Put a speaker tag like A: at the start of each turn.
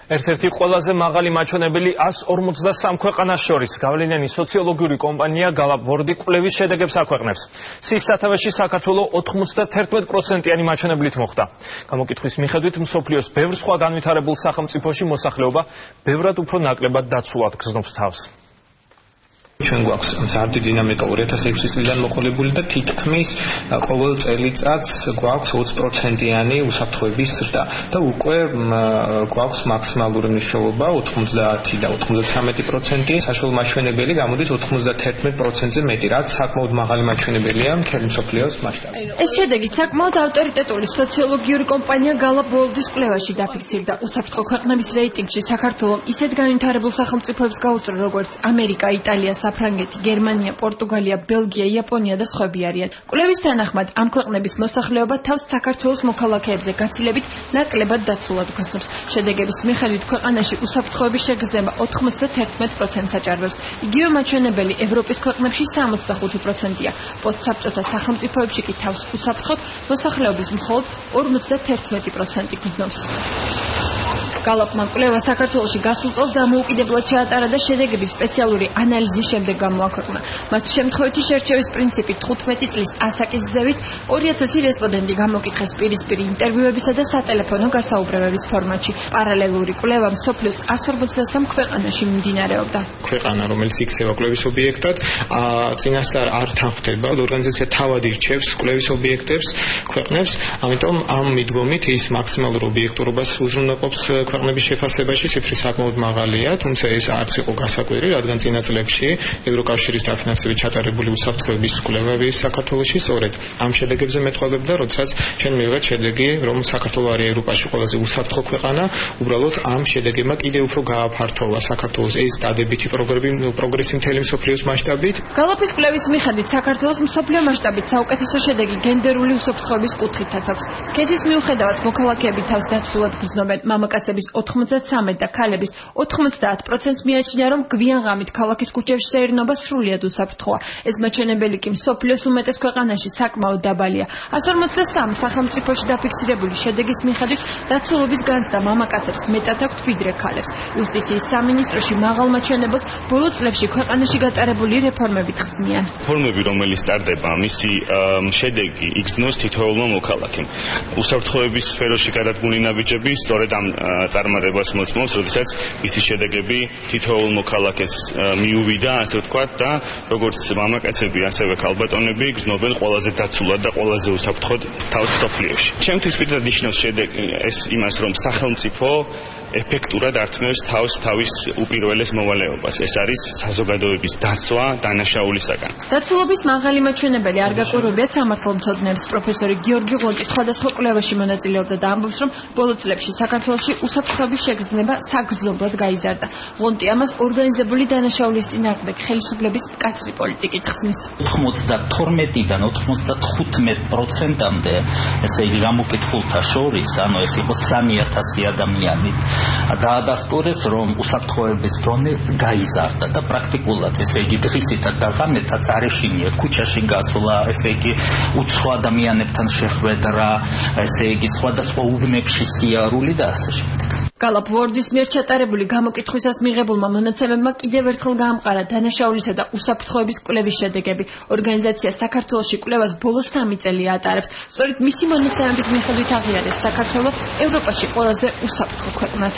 A: ერთ-ერთი ყველაზე მაღალი მაჩვენებელი 153 ქვეყანას შორის გავლენიანი სოციოლოგიური კომპანია Gallup კვლევის შედეგებს აქვეყნებს. სის სათავეში საქართველოს 91%-იანი მაჩვენებლით მოხვდა. გამოკითხვის მიხედვით მსოფლიოს ბევრ სხვა განვითარებულ სახელმწიფოში მოსახლეობა ბევრად უფრო ნაკლებად დაცულად გრძნობს თავს.
B: ჩვენ გვაქვს მზარდი დინამიკა 2006 წლიდან მოყოლებული და თითქმის ყოველ წელიწადს გვაქვს 20%-იანი უსაფრთხოების ზრდა და უკვე გვაქვს მაქსიმალური მნიშვნელობა 90 და 93%, საშუალო მაჩვენებელი გამოდის 91%-ზე მეტი, რაც საკმაოდ მაღალი მაჩვენებელია მთელი მსოფლიოს მასშტაბით.
C: ეს შედეგი საკმაოდ ავტორიტეტული სოციოლოგიური კომპანია Gallup World-ის კვლევაში დაფიქსირდა. უსაფრთხო ქვეყნების რეიტინგში საქართველოს ისეთ განვითარებულ სახელმწიფოებს გაუსწრო, როგორც ამერიკა, იტალია, საფრანგეთი, გერმანია, პორტუგალია, ბელგია, იაპონია და სხვები არიან. კვლევის თანახმად ამ ქვეყნების მოსახლეობა თავს საქართველოს მოქალაქეებზე გაცილებით ნაკლებად დაცულად გრძნობს. შედეგების მიხედვით ქვეყანაში უსაფრთხოების შეგრძნება 91%-ს აჭარბებს. იგივე მაჩვენებელი ევროპის ქვეყნებში 65%-ია. პოსტსაბჭოთა სახელმწიფოებში კი თავს უსაფრთხოდ მოსახლეობის მხოლოდ 51% გრძნობს. Gallup-მა კვლევა საქართველოში გასულ წელს დამოუკიდებლად ჩაატარა და შედეგები სპეციალური ანალიზის შემდეგ გამოაქვეყნა. მათ შემთხვევითი შერჩევის პრინციპით 15 წლის ასაკის ზევით 2000 რესპონდენტი გამოკითხეს პირისპირ ინტერვიუებისა და სატელეფონო გასაუბრებების ფორმატში. პარალელური კვლევა მსოფლიოს 153 ქვეყანაში მიმდინარეობდა.
B: ქვეყანა, რომელიც იქცევა კვლევის ობიექტად, წინასწარ არ თანხმდება, ორგანიზაცია თავად ირჩევს კვლევის ობიექტებს, ქვეყნებს, ამიტომ ამ მიდგომით ის მაქსიმალურ ობიექტურობას უზრუნველყოფს ქვეყნების შეფასებაში, ციფრი საკმაოდ მაღალია, თუმცა ეს არც იყო გასაკვირი, რადგან წინა წლებში ევროკავშირის დაფინანსებით ჩატარებული უსაფრთხოების კვლევები საქართველოში სწორედ ამ შედეგებზე მეტყველებდა, როდესაც ჩვენ მივიღეთ შედეგი, რომ საქართველო არის ევროპაში ყველაზე უსაფრთხო ქვეყანა, უბრალოდ ამ შედეგებმა კიდევ უფრო გააფართოვა საქართველოს ეს დადებითი პროგრესი მთელი მსოფლიოს მასშტაბით.
C: Gallup-ის კვლევის მიხედვით საქართველოს მსოფლიო მასშტაბით საუკეთესო შედეგი გენდერული უსაფრთხოების კუთხითაც აქვს. სქესის მიუხედავად მოქალაქეები თავს დაცულად გრძნობენ. მამაკაცების 93% და ქალების 90%-ს მიაჩნია, რომ გვიან ღამით ქალაქის ქუჩებში სეირნობა სრულიად უსაფრთხოა. ეს მაჩვენებელი კი მსოფლიოს უმეტეს ქვეყანაში საკმაოდ დაბალია. 153 სახელმწიფოში დაფიქსირებული შედეგის მიხედვით დაცულობის განცდა მამაკაცებს მეტად აქვთ ვიდრე ქალებს. იუსტიციის სამინისტროში მაღალ მაჩვენებელს ბოლო წლებში ქვეყანაში გატარებული რეფორმებით ხსნიან.
D: რეფორმები, რომელიც ტარდება, მისი შედეგი იგრძნოს თითოეულმა მოქალაქემ. უსაფრთხოების სფეროში გადადგმული ნაბიჯები სწორედ ამ წარმატებას მოწმობს, როდესაც მისი შედეგები თითოეულ მოქალაქეს მიუვიდა, ასე ვთქვათ, და როგორც მამაკაცები, ასევე ქალბატონები გრძნობენ ყველაზე დაცულად და ყველაზე უსაფრთხოდ თავს მსოფლიოში. ჩემთვის პირადად ნიშნავს შედეგი ეს იმას, რომ სახელმწიფო ეფექტურად ართმევს თავს თავის უპირველეს მოვალეობას. ეს არის საზოგადოების დაცვა დანაშაულისაგან.
C: დაცულობის მაღალი მაჩვენებელი არ გაკვირვებიათ სამართალმცოდნეებს. პროფესორი გიორგი ღონტი სხვადასხვა კვლევაში მონაწილეობდა და ამბობს, რომ ბოლო წლებში საქართველოში უსაფრთხოების შეგრძნება საგრძნობლად გაიზარდა. ღონტი ამას ორგანიზებული დანაშაულის წინააღმდეგ ხელისუფლების მკაცრი პოლიტიკით ხსნის.
E: 92-დან 95%-მდე, ესე იგი გამოკითხულთა შორის, ანუ ეს იყო 3000 ადამიანი, დაადასტურეს, რომ უსაფრთხოების დონე გაიზარდა და პრაქტიკულად, ესე იგი დღისითაც და ღამეთაც არ ეშინია ქუჩაში გასვლა, ესე იგი უცხო ადამიანებთან შეხვედრა, ესე იგი სხვადასხვა უბნებში სიარული და ასე შემდეგ.
C: Gallup World-ის მიერ ჩატარებული გამოკითხვისას მიღებულმა მონაცემებმა კიდევ ერთხელ გაამყარა დანაშაულისა და უსაფრთხოების კვლევის შედეგები. ორგანიზაცია საქართველოში კვლევას ბოლო 3 წელი ატარებს. სწორედ მისი მონაცემების მიხედვით აღიარეს საქართველო ევროპაში ყველაზე უსაფრთხო ქვეყნად.